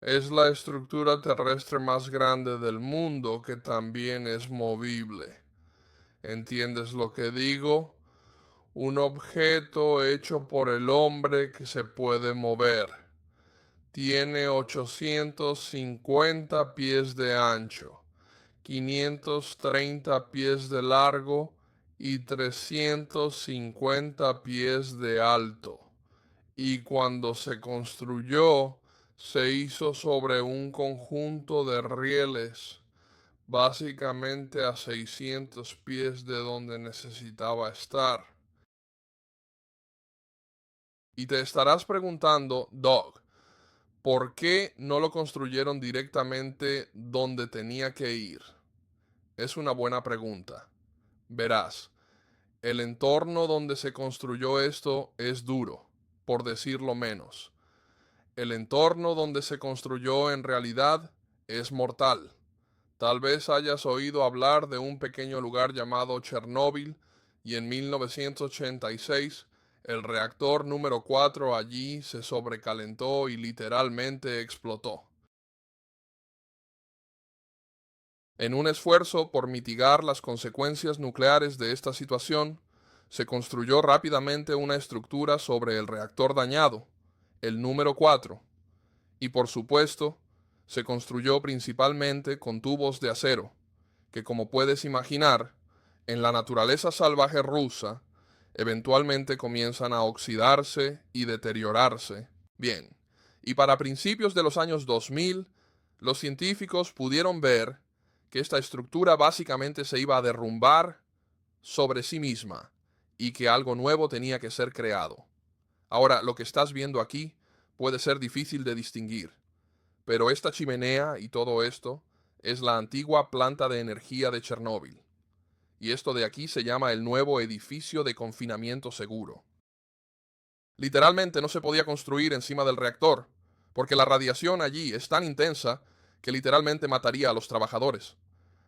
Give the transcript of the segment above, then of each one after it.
Es la estructura terrestre más grande del mundo que también es movible. ¿Entiendes lo que digo? Un objeto hecho por el hombre que se puede mover. Tiene 850 pies de ancho, 530 pies de largo y 350 pies de alto. Y cuando se construyó, se hizo sobre un conjunto de rieles, básicamente a 600 pies de donde necesitaba estar. Y te estarás preguntando, Doug, ¿por qué no lo construyeron directamente donde tenía que ir? Es una buena pregunta. Verás, el entorno donde se construyó esto es duro, por decirlo menos. El entorno donde se construyó en realidad es mortal. Tal vez hayas oído hablar de un pequeño lugar llamado Chernóbil y en 1986 el reactor número 4 allí se sobrecalentó y literalmente explotó. En un esfuerzo por mitigar las consecuencias nucleares de esta situación, se construyó rápidamente una estructura sobre el reactor dañado, el número 4, y por supuesto, se construyó principalmente con tubos de acero, que como puedes imaginar, en la naturaleza salvaje rusa, eventualmente comienzan a oxidarse y deteriorarse. Bien, y para principios de los años 2000, los científicos pudieron ver que esta estructura básicamente se iba a derrumbar sobre sí misma y que algo nuevo tenía que ser creado. Ahora, lo que estás viendo aquí puede ser difícil de distinguir, pero esta chimenea y todo esto es la antigua planta de energía de Chernóbil. Y esto de aquí se llama el nuevo edificio de confinamiento seguro. Literalmente no se podía construir encima del reactor, porque la radiación allí es tan intensa que literalmente mataría a los trabajadores.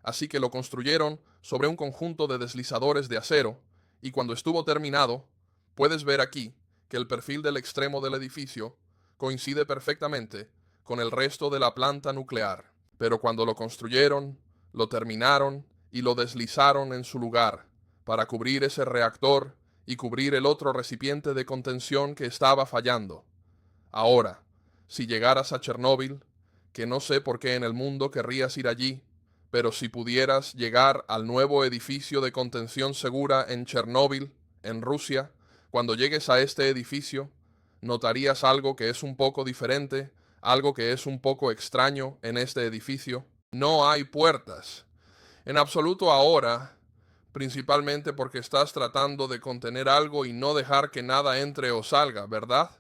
Así que lo construyeron sobre un conjunto de deslizadores de acero, y cuando estuvo terminado, puedes ver aquí que el perfil del extremo del edificio coincide perfectamente con el resto de la planta nuclear. Pero cuando lo construyeron, lo terminaron y lo deslizaron en su lugar para cubrir ese reactor y cubrir el otro recipiente de contención que estaba fallando. Ahora, si llegaras a Chernóbil, que no sé por qué en el mundo querrías ir allí, pero si pudieras llegar al nuevo edificio de contención segura en Chernóbil, en Rusia, cuando llegues a este edificio, notarías algo que es un poco diferente, algo que es un poco extraño en este edificio. No hay puertas. En absoluto ahora, principalmente porque estás tratando de contener algo y no dejar que nada entre o salga, ¿verdad?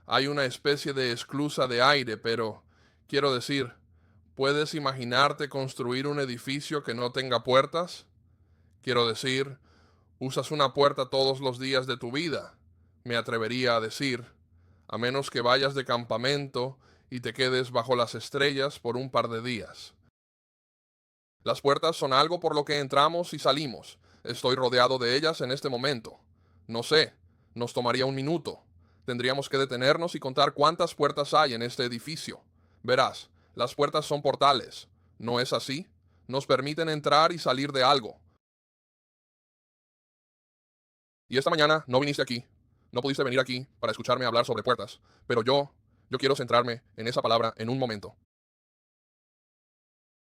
Hay una especie de esclusa de aire, pero quiero decir, ¿puedes imaginarte construir un edificio que no tenga puertas? Quiero decir, usas una puerta todos los días de tu vida, me atrevería a decir, a menos que vayas de campamento y te quedes bajo las estrellas por un par de días. Las puertas son algo por lo que entramos y salimos. Estoy rodeado de ellas en este momento. No sé, nos tomaría un minuto. Tendríamos que detenernos y contar cuántas puertas hay en este edificio. Verás, las puertas son portales. ¿No es así? Nos permiten entrar y salir de algo. Y esta mañana no viniste aquí. No pudiste venir aquí para escucharme hablar sobre puertas. Pero yo quiero centrarme en esa palabra en un momento.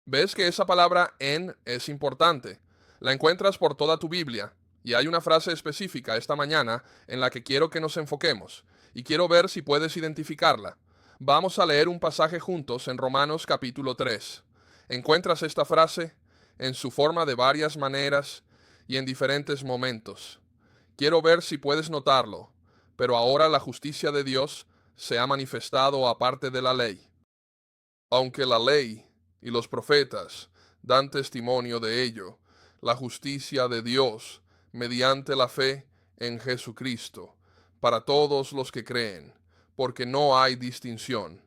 ¿Ves que esa palabra en es importante? La encuentras por toda tu Biblia, y hay una frase específica esta mañana en la que quiero que nos enfoquemos, y quiero ver si puedes identificarla. Vamos a leer un pasaje juntos en Romanos capítulo 3. Encuentras esta frase en su forma de varias maneras y en diferentes momentos. Quiero ver si puedes notarlo, pero ahora la justicia de Dios se ha manifestado aparte de la ley. Aunque la ley y los profetas dan testimonio de ello, la justicia de Dios mediante la fe en Jesucristo, para todos los que creen, porque no hay distinción.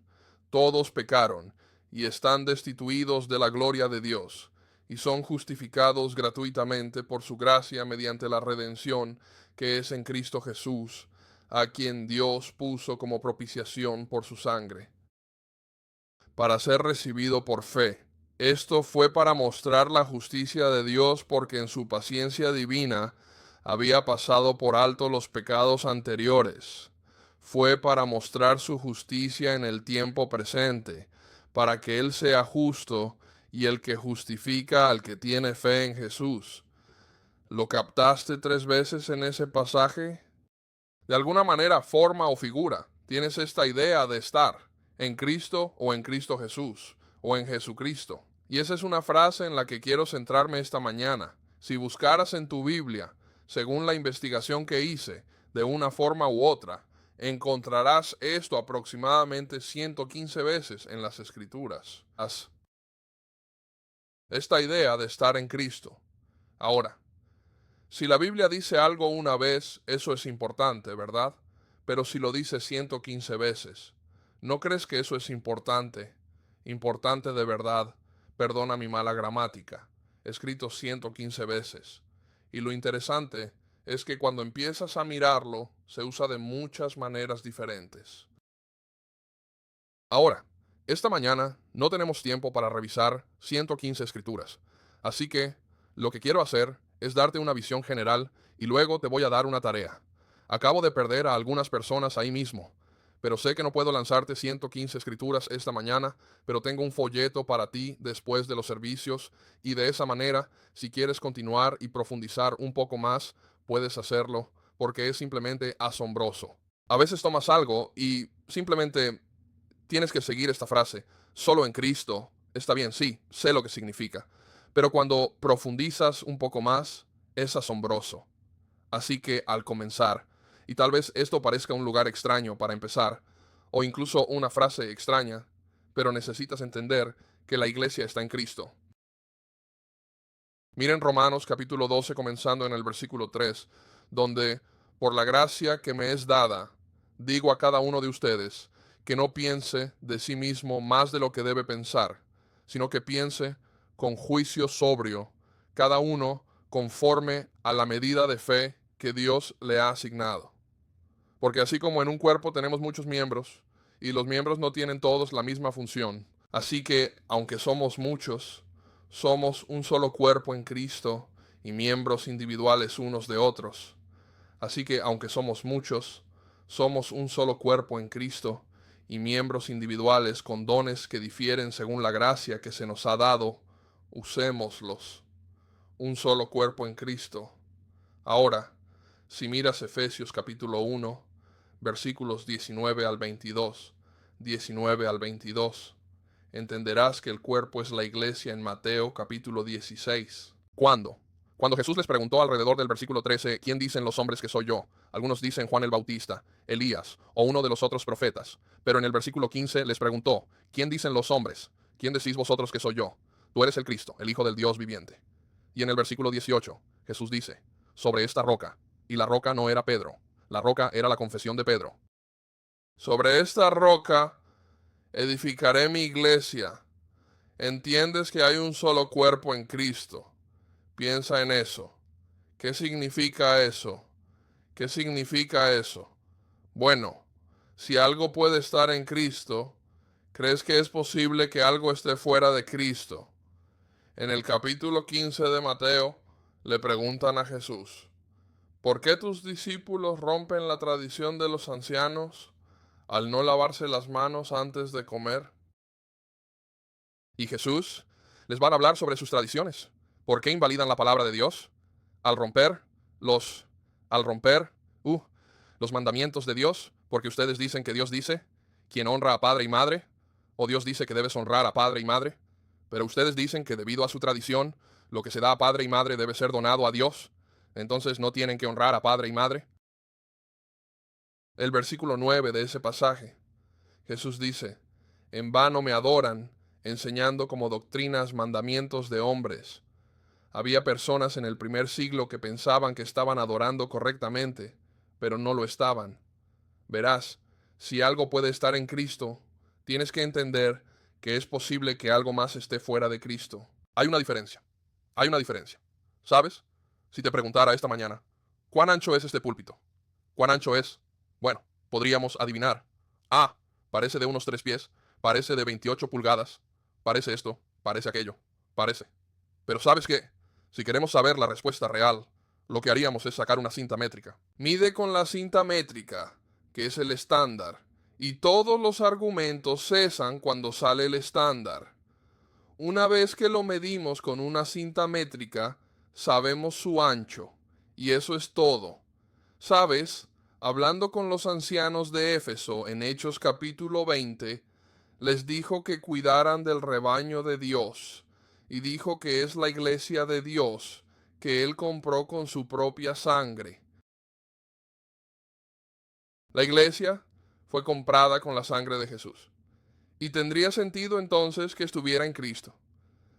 Todos pecaron y están destituidos de la gloria de Dios, y son justificados gratuitamente por su gracia mediante la redención que es en Cristo Jesús, a quien Dios puso como propiciación por su sangre. para ser recibido por fe. Esto fue para mostrar la justicia de Dios, porque en su paciencia divina había pasado por alto los pecados anteriores. Fue para mostrar su justicia en el tiempo presente, para que Él sea justo y el que justifica al que tiene fe en Jesús. ¿Lo captaste 3 veces en ese pasaje? De alguna manera, forma o figura, tienes esta idea de estar en Cristo o en Cristo Jesús o en Jesucristo. Y esa es una frase en la que quiero centrarme esta mañana. Si buscaras en tu Biblia, según la investigación que hice, de una forma u otra, encontrarás esto aproximadamente 115 veces en las Escrituras. Esta idea de estar en Cristo. Ahora, si la Biblia dice algo una vez, eso es importante, ¿verdad? Pero si lo dice 115 veces, ¿no crees que eso es importante? Importante de verdad, perdona mi mala gramática, escrito 115 veces. Y lo interesante es que cuando empiezas a mirarlo, se usa de muchas maneras diferentes. Ahora, esta mañana no tenemos tiempo para revisar 115 escrituras, así que lo que quiero hacer es darte una visión general y luego te voy a dar una tarea. Acabo de perder a algunas personas ahí mismo, pero sé que no puedo lanzarte 115 escrituras esta mañana, pero tengo un folleto para ti después de los servicios y de esa manera, si quieres continuar y profundizar un poco más, puedes hacerlo porque es simplemente asombroso. A veces tomas algo y simplemente tienes que seguir esta frase, solo en Cristo. Está bien, sí, sé lo que significa. Pero cuando profundizas un poco más, es asombroso. Así que al comenzar, y tal vez esto parezca un lugar extraño para empezar, o incluso una frase extraña, pero necesitas entender que la iglesia está en Cristo. Miren Romanos capítulo 12 comenzando en el versículo 3, donde por la gracia que me es dada, digo a cada uno de ustedes, que no piense de sí mismo más de lo que debe pensar, sino que piense con juicio sobrio, cada uno conforme a la medida de fe que Dios le ha asignado. Porque así como en un cuerpo tenemos muchos miembros, y los miembros no tienen todos la misma función, así que, aunque somos muchos, somos un solo cuerpo en Cristo y miembros individuales unos de otros. Así que, aunque somos muchos, somos un solo cuerpo en Cristo y miembros individuales con dones que difieren según la gracia que se nos ha dado, usémoslos. Un solo cuerpo en Cristo. Ahora, si miras Efesios capítulo 1, versículos 19 al 22, 19 al 22, entenderás que el cuerpo es la iglesia en Mateo capítulo 16. ¿Cuándo? Cuando Jesús les preguntó alrededor del versículo 13, ¿quién dicen los hombres que soy yo? Algunos dicen Juan el Bautista, Elías o uno de los otros profetas. Pero en el versículo 15 les preguntó, ¿quién dicen los hombres? ¿Quién decís vosotros que soy yo? Tú eres el Cristo, el Hijo del Dios viviente. Y en el versículo 18, Jesús dice, sobre esta roca, y la roca no era Pedro, la roca era la confesión de Pedro. Sobre esta roca edificaré mi iglesia. ¿Entiendes que hay un solo cuerpo en Cristo? Piensa en eso. ¿Qué significa eso? ¿Qué significa eso? Bueno, si algo puede estar en Cristo, ¿crees que es posible que algo esté fuera de Cristo? En el capítulo 15 de Mateo, le preguntan a Jesús, ¿por qué tus discípulos rompen la tradición de los ancianos al no lavarse las manos antes de comer? Y Jesús les va a hablar sobre sus tradiciones. ¿Por qué invalidan la palabra de Dios? Al romper los, al romper, los mandamientos de Dios, porque ustedes dicen que Dios dice, quien honra a padre y madre, o Dios dice que debes honrar a padre y madre, pero ustedes dicen que debido a su tradición, lo que se da a padre y madre debe ser donado a Dios, entonces no tienen que honrar a padre y madre. El versículo 9 de ese pasaje, Jesús dice, en vano me adoran, enseñando como doctrinas mandamientos de hombres. Había personas en el primer siglo que pensaban que estaban adorando correctamente, pero no lo estaban. Verás, si algo puede estar en Cristo, tienes que entender que es posible que algo más esté fuera de Cristo. Hay una diferencia. Hay una diferencia. ¿Sabes? Si te preguntara esta mañana, ¿cuán ancho es este púlpito? ¿Cuán ancho es? Bueno, podríamos adivinar. Ah, parece de unos 3 pies, Parece de 28 pulgadas. Parece esto, parece aquello, parece. Pero ¿sabes qué? Si queremos saber la respuesta real, lo que haríamos es sacar una cinta métrica. Mide con la cinta métrica, que es el estándar, y todos los argumentos cesan cuando sale el estándar. Una vez que lo medimos con una cinta métrica, sabemos su ancho, y eso es todo. ¿Sabes? Hablando con los ancianos de Éfeso en Hechos capítulo 20, les dijo que cuidaran del rebaño de Dios, y dijo que es la iglesia de Dios, que él compró con su propia sangre. La iglesia fue comprada con la sangre de Jesús. Y tendría sentido entonces que estuviera en Cristo.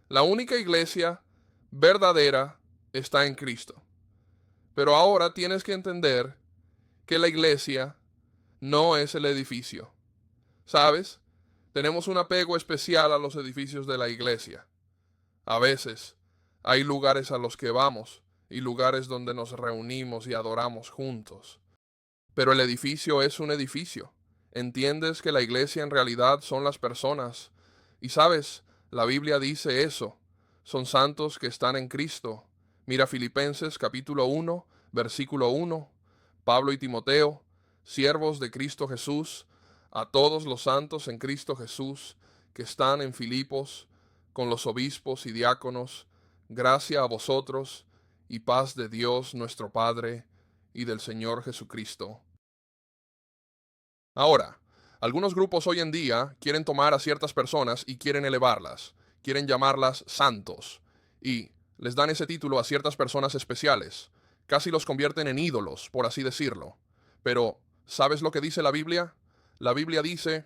La única iglesia verdadera está en Cristo. Pero ahora tienes que entender que la iglesia no es el edificio. ¿Sabes? Tenemos un apego especial a los edificios de la iglesia. A veces hay lugares a los que vamos y lugares donde nos reunimos y adoramos juntos. Pero el edificio es un edificio. Entiendes que la iglesia en realidad son las personas. Y sabes, la Biblia dice eso. Son santos que están en Cristo. Mira Filipenses capítulo 1, versículo 1. Pablo y Timoteo, siervos de Cristo Jesús, a todos los santos en Cristo Jesús que están en Filipos, con los obispos y diáconos, gracia a vosotros y paz de Dios nuestro Padre y del Señor Jesucristo. Ahora, algunos grupos hoy en día quieren tomar a ciertas personas y quieren elevarlas, quieren llamarlas santos, y les dan ese título a ciertas personas especiales, casi los convierten en ídolos, por así decirlo. Pero, ¿sabes lo que dice la Biblia? La Biblia dice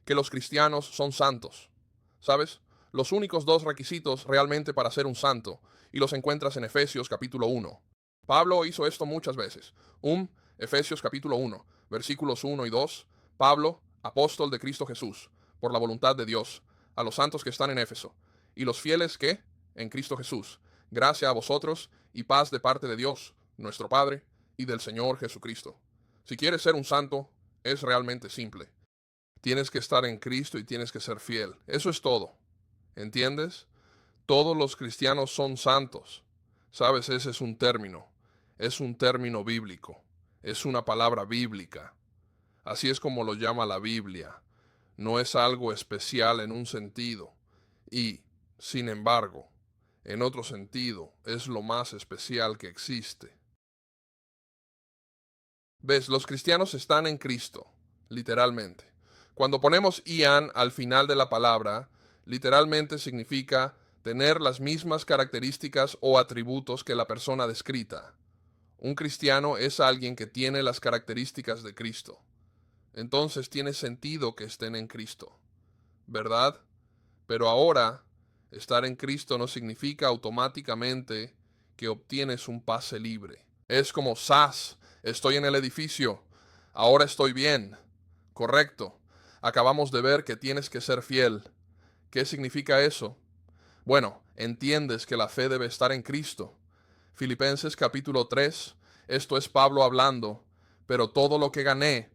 que los cristianos son santos. ¿Sabes? Los únicos dos requisitos realmente para ser un santo, y los encuentras en Efesios capítulo 1. Pablo hizo esto muchas veces. Efesios capítulo 1, versículos 1 y 2. Pablo, apóstol de Cristo Jesús, por la voluntad de Dios, a los santos que están en Éfeso, y los fieles que, en Cristo Jesús, gracia a vosotros y paz de parte de Dios, nuestro Padre, y del Señor Jesucristo. Si quieres ser un santo, es realmente simple. Tienes que estar en Cristo y tienes que ser fiel. Eso es todo. ¿Entiendes? Todos los cristianos son santos. Sabes, ese es un término. Es un término bíblico. Es una palabra bíblica. Así es como lo llama la Biblia. No es algo especial en un sentido. Y, sin embargo, en otro sentido, es lo más especial que existe. ¿Ves? Los cristianos están en Cristo, literalmente. Cuando ponemos ian al final de la palabra, literalmente significa tener las mismas características o atributos que la persona descrita. Un cristiano es alguien que tiene las características de Cristo. Entonces tiene sentido que estén en Cristo, ¿verdad? Pero ahora, estar en Cristo no significa automáticamente que obtienes un pase libre. Es como ¡zas! Estoy en el edificio. Ahora estoy bien. Correcto. Acabamos de ver que tienes que ser fiel. ¿Qué significa eso? Bueno, entiendes que la fe debe estar en Cristo. Filipenses capítulo 3, esto es Pablo hablando, pero todo lo que gané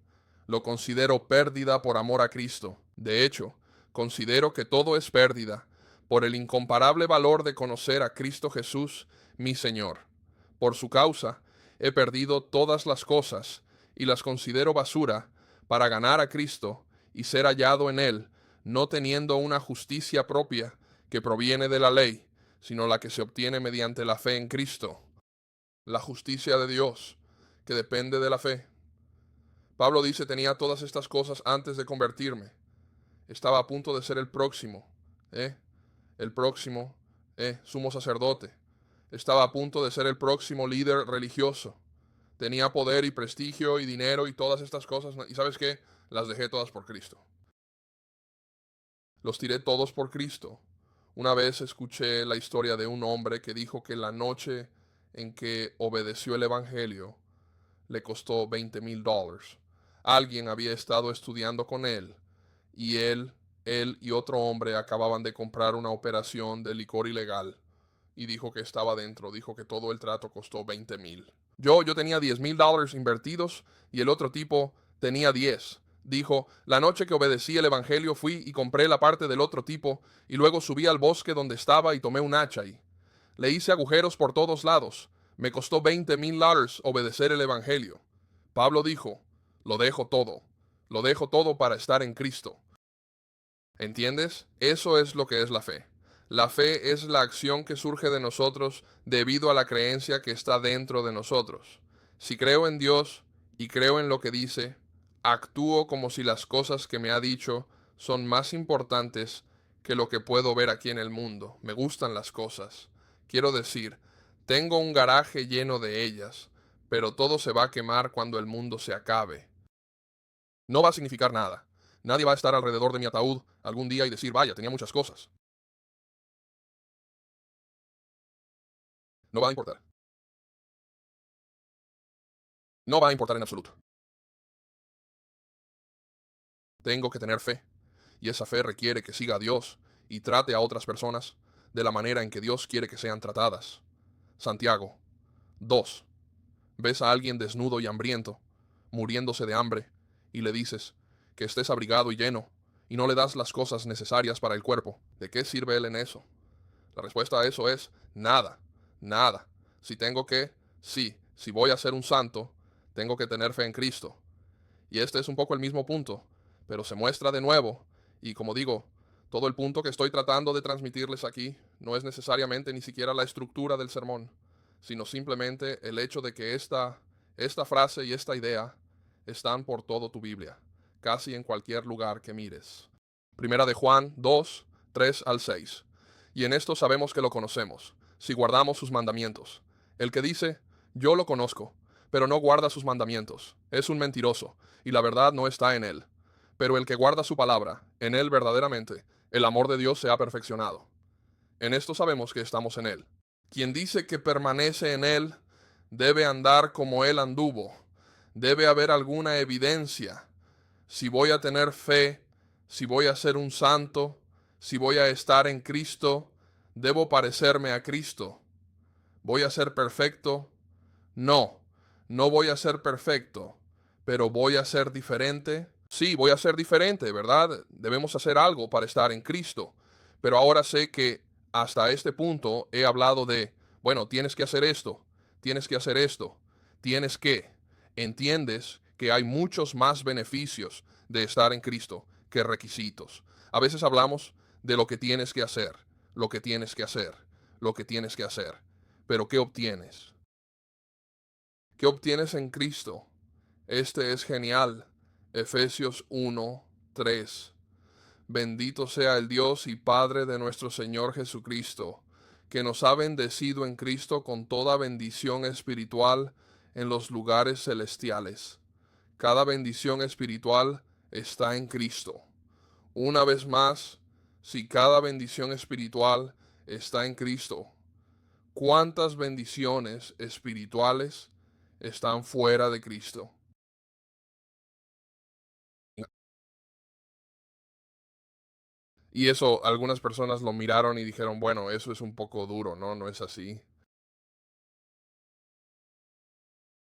lo considero pérdida por amor a Cristo. De hecho, considero que todo es pérdida por el incomparable valor de conocer a Cristo Jesús, mi Señor. Por su causa, he perdido todas las cosas y las considero basura para ganar a Cristo y ser hallado en Él, no teniendo una justicia propia que proviene de la ley, sino la que se obtiene mediante la fe en Cristo. La justicia de Dios, que depende de la fe. Pablo dice, tenía todas estas cosas antes de convertirme. Estaba a punto de ser el próximo, el próximo, sumo sacerdote. Estaba a punto de ser el próximo líder religioso. Tenía poder y prestigio y dinero y todas estas cosas. ¿Y sabes qué? Las dejé todas por Cristo. Los tiré todos por Cristo. Una vez escuché la historia de un hombre que dijo que la noche en que obedeció el Evangelio le costó $20,000. Alguien había estado estudiando con él y él y otro hombre acababan de comprar una operación de licor ilegal y dijo que estaba dentro, dijo que todo el trato costó 20,000. Yo tenía $10,000 invertidos y el otro tipo tenía 10. Dijo, la noche que obedecí el Evangelio fui y compré la parte del otro tipo, y luego subí al bosque donde estaba y tomé un hacha y le hice agujeros por todos lados. Me costó $20,000 obedecer el Evangelio. Pablo dijo, lo dejo todo para estar en Cristo. ¿Entiendes? Eso es lo que es la fe. La fe es la acción que surge de nosotros debido a la creencia que está dentro de nosotros. Si creo en Dios y creo en lo que dice, actúo como si las cosas que me ha dicho son más importantes que lo que puedo ver aquí en el mundo. Me gustan las cosas. Quiero decir, tengo un garaje lleno de ellas, pero todo se va a quemar cuando el mundo se acabe. No va a significar nada. Nadie va a estar alrededor de mi ataúd algún día y decir, vaya, tenía muchas cosas. No va a importar. No va a importar en absoluto. Tengo que tener fe. Y esa fe requiere que siga a Dios y trate a otras personas de la manera en que Dios quiere que sean tratadas. Santiago 2. Ves a alguien desnudo y hambriento, muriéndose de hambre, y le dices que estés abrigado y lleno, y no le das las cosas necesarias para el cuerpo. ¿De qué sirve él en eso? La respuesta a eso es nada, nada. Si tengo que, sí, si voy a ser un santo, tengo que tener fe en Cristo. Y este es un poco el mismo punto, pero se muestra de nuevo, y como digo, todo el punto que estoy tratando de transmitirles aquí no es necesariamente ni siquiera la estructura del sermón, sino simplemente el hecho de que esta frase y esta idea están por todo tu Biblia, casi en cualquier lugar que mires. Primera de Juan 2, 3 al 6. Y en esto sabemos que lo conocemos, si guardamos sus mandamientos. El que dice, yo lo conozco, pero no guarda sus mandamientos, es un mentiroso, y la verdad no está en él. Pero el que guarda su palabra, en él verdaderamente, el amor de Dios se ha perfeccionado. En esto sabemos que estamos en él. Quien dice que permanece en él, debe andar como él anduvo. Debe haber alguna evidencia. Si voy a tener fe, si voy a ser un santo, si voy a estar en Cristo, debo parecerme a Cristo. ¿Voy a ser perfecto? No, no voy a ser perfecto, pero voy a ser diferente. Sí, voy a ser diferente, ¿verdad? Debemos hacer algo para estar en Cristo. Pero ahora sé que hasta este punto he hablado de, bueno, tienes que hacer esto, tienes que hacer esto, tienes que. Entiendes que hay muchos más beneficios de estar en Cristo que requisitos. A veces hablamos de lo que tienes que hacer, lo que tienes que hacer, lo que tienes que hacer. Pero ¿qué obtienes? ¿Qué obtienes en Cristo? Este es genial. Efesios 1, 3. Bendito sea el Dios y Padre de nuestro Señor Jesucristo, que nos ha bendecido en Cristo con toda bendición espiritual en los lugares celestiales. Cada bendición espiritual está en Cristo. Una vez más, si cada bendición espiritual está en Cristo, ¿cuántas bendiciones espirituales están fuera de Cristo? Y eso algunas personas lo miraron y dijeron, bueno, eso es un poco duro, ¿no? No es así.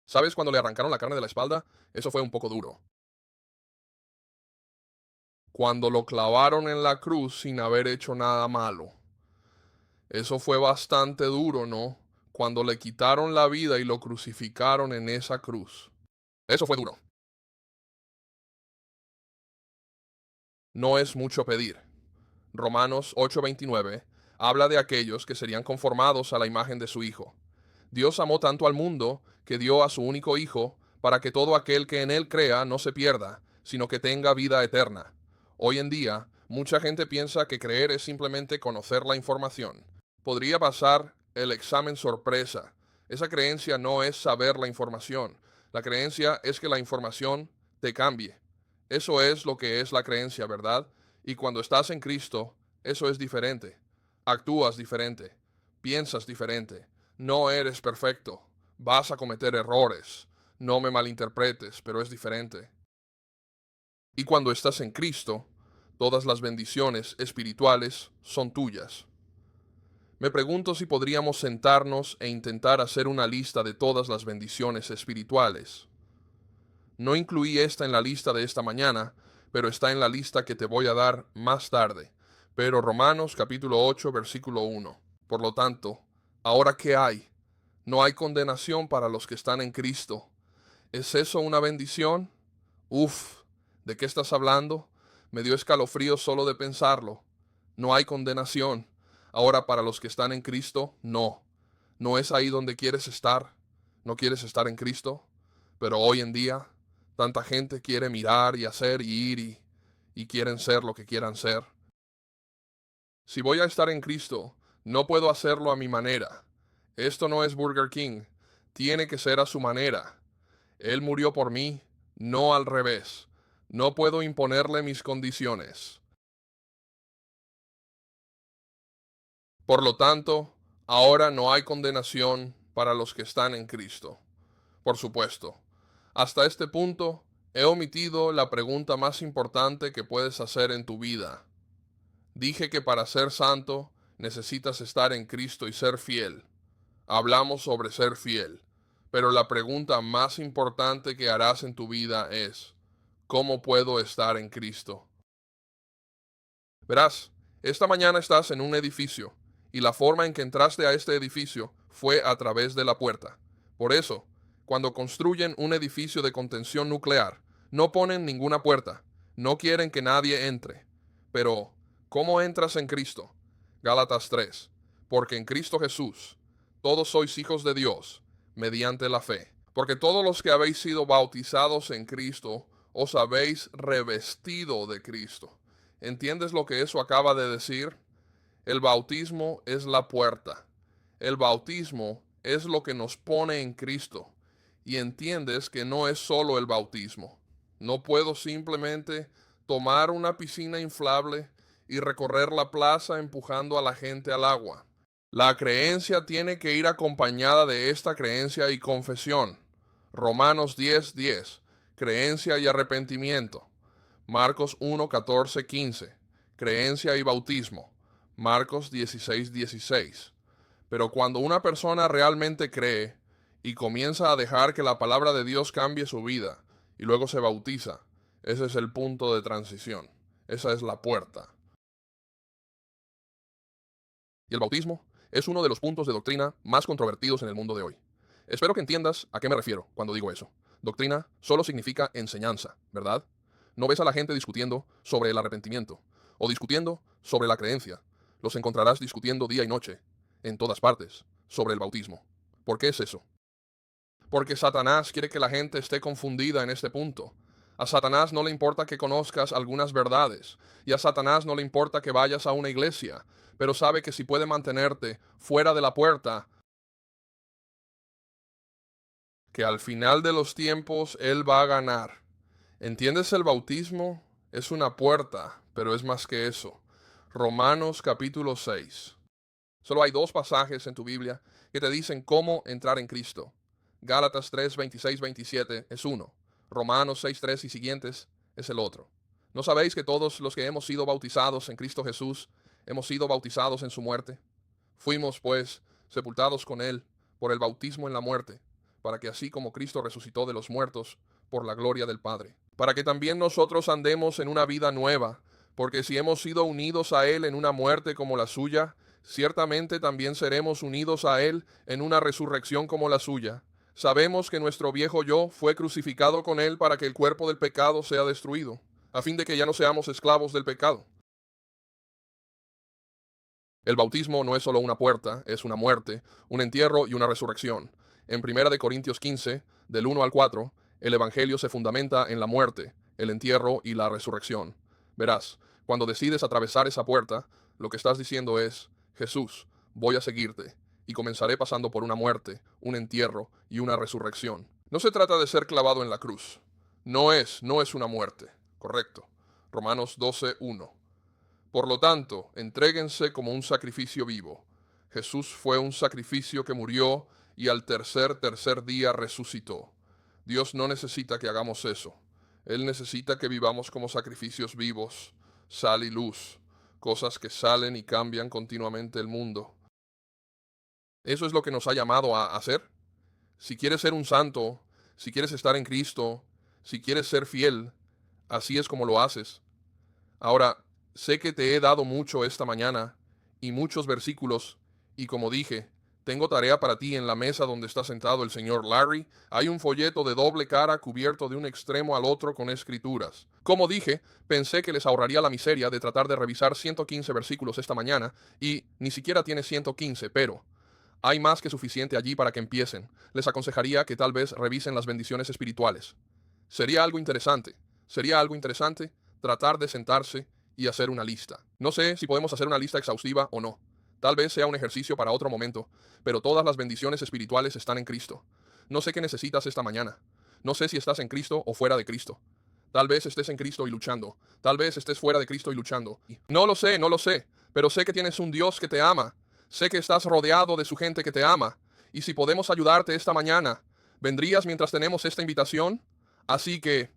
¿Sabes cuando le arrancaron la carne de la espalda? Eso fue un poco duro. Cuando lo clavaron en la cruz sin haber hecho nada malo. Eso fue bastante duro, ¿no? Cuando le quitaron la vida y lo crucificaron en esa cruz. Eso fue duro. No es mucho pedir. Romanos 8:29 habla de aquellos que serían conformados a la imagen de su Hijo. Dios amó tanto al mundo que dio a su único Hijo para que todo aquel que en Él crea no se pierda, sino que tenga vida eterna. Hoy en día, mucha gente piensa que creer es simplemente conocer la información. Podría pasar el examen sorpresa. Esa creencia no es saber la información. La creencia es que la información te cambie. Eso es lo que es la creencia, ¿verdad? Y cuando estás en Cristo, eso es diferente. Actúas diferente, piensas diferente, no eres perfecto, vas a cometer errores, no me malinterpretes, pero es diferente. Y cuando estás en Cristo, todas las bendiciones espirituales son tuyas. Me pregunto si podríamos sentarnos e intentar hacer una lista de todas las bendiciones espirituales. No incluí esta en la lista de esta mañana, pero está en la lista que te voy a dar más tarde. Pero Romanos capítulo 8, versículo 1. Por lo tanto, ¿ahora qué hay? No hay condenación para los que están en Cristo. ¿Es eso una bendición? Uf, ¿de qué estás hablando? Me dio escalofrío solo de pensarlo. No hay condenación. Ahora para los que están en Cristo, no. ¿No es ahí donde quieres estar? ¿No quieres estar en Cristo? Pero hoy en día, tanta gente quiere mirar y hacer y ir y quieren ser lo que quieran ser. Si voy a estar en Cristo, no puedo hacerlo a mi manera. Esto no es Burger King. Tiene que ser a su manera. Él murió por mí, no al revés. No puedo imponerle mis condiciones. Por lo tanto, ahora no hay condenación para los que están en Cristo. Por supuesto, hasta este punto he omitido la pregunta más importante que puedes hacer en tu vida. Dije que para ser santo necesitas estar en Cristo y ser fiel. Hablamos sobre ser fiel, pero la pregunta más importante que harás en tu vida es, ¿cómo puedo estar en Cristo? Verás, esta mañana estás en un edificio y la forma en que entraste a este edificio fue a través de la puerta. Por eso, cuando construyen un edificio de contención nuclear, no ponen ninguna puerta, no quieren que nadie entre. Pero, ¿cómo entras en Cristo? Gálatas 3. Porque en Cristo Jesús, todos sois hijos de Dios, mediante la fe. Porque todos los que habéis sido bautizados en Cristo, os habéis revestido de Cristo. ¿Entiendes lo que eso acaba de decir? El bautismo es la puerta. El bautismo es lo que nos pone en Cristo. Y entiendes que no es solo el bautismo. No puedo simplemente tomar una piscina inflable y recorrer la plaza empujando a la gente al agua. La creencia tiene que ir acompañada de esta creencia y confesión. Romanos 10:10. Creencia y arrepentimiento. Marcos 1, 14, 15. Creencia y bautismo. Marcos 16, 16. Pero cuando una persona realmente cree y comienza a dejar que la palabra de Dios cambie su vida y luego se bautiza, ese es el punto de transición. Esa es la puerta. Y el bautismo es uno de los puntos de doctrina más controvertidos en el mundo de hoy. Espero que entiendas a qué me refiero cuando digo eso. Doctrina solo significa enseñanza, ¿verdad? No ves a la gente discutiendo sobre el arrepentimiento o discutiendo sobre la creencia. Los encontrarás discutiendo día y noche, en todas partes, sobre el bautismo. ¿Por qué es eso? Porque Satanás quiere que la gente esté confundida en este punto. A Satanás no le importa que conozcas algunas verdades, y a Satanás no le importa que vayas a una iglesia, pero sabe que si puede mantenerte fuera de la puerta, que al final de los tiempos él va a ganar. ¿Entiendes? El bautismo es una puerta, pero es más que eso. Romanos capítulo 6. Solo hay dos pasajes en tu Biblia que te dicen cómo entrar en Cristo. Gálatas 3, 26, 27 es uno. Romanos 6, 3 y siguientes es el otro. ¿No sabéis que todos los que hemos sido bautizados en Cristo Jesús hemos sido bautizados en su muerte? Fuimos, pues, sepultados con él por el bautismo en la muerte, para que así como Cristo resucitó de los muertos por la gloria del Padre, para que también nosotros andemos en una vida nueva, porque si hemos sido unidos a él en una muerte como la suya, ciertamente también seremos unidos a él en una resurrección como la suya. Sabemos que nuestro viejo yo fue crucificado con él para que el cuerpo del pecado sea destruido, a fin de que ya no seamos esclavos del pecado. El bautismo no es solo una puerta, es una muerte, un entierro y una resurrección. En 1 Corintios 15, del 1 al 4, el Evangelio se fundamenta en la muerte, el entierro y la resurrección. Verás, cuando decides atravesar esa puerta, lo que estás diciendo es, Jesús, voy a seguirte, y comenzaré pasando por una muerte, un entierro y una resurrección. No se trata de ser clavado en la cruz. No es una muerte. Correcto. Romanos 12:1. Por lo tanto, entréguense como un sacrificio vivo. Jesús fue un sacrificio que murió y al tercer día resucitó. Dios no necesita que hagamos eso. Él necesita que vivamos como sacrificios vivos, sal y luz, cosas que salen y cambian continuamente el mundo. Eso es lo que nos ha llamado a hacer. Si quieres ser un santo, si quieres estar en Cristo, Si quieres ser fiel, así es como lo haces. Ahora, sé que te he dado mucho esta mañana y muchos versículos, y como dije, tengo tarea para ti en la mesa donde está sentado el señor Larry. Hay un folleto de doble cara cubierto de un extremo al otro con escrituras. Como dije, pensé que les ahorraría la miseria de tratar de revisar 115 versículos esta mañana, y ni siquiera tiene 115, pero hay más que suficiente allí para que empiecen. Les aconsejaría que tal vez revisen las bendiciones espirituales. Sería algo interesante tratar de sentarse y hacer una lista. No sé si podemos hacer una lista exhaustiva o no. Tal vez sea un ejercicio para otro momento, pero todas las bendiciones espirituales están en Cristo. No sé qué necesitas esta mañana. No sé si estás en Cristo o fuera de Cristo. Tal vez estés en Cristo y luchando. Tal vez estés fuera de Cristo y luchando. No lo sé, no lo sé, pero sé que tienes un Dios que te ama. Sé que estás rodeado de su gente que te ama. Y si podemos ayudarte esta mañana, ¿vendrías mientras tenemos esta invitación? Así que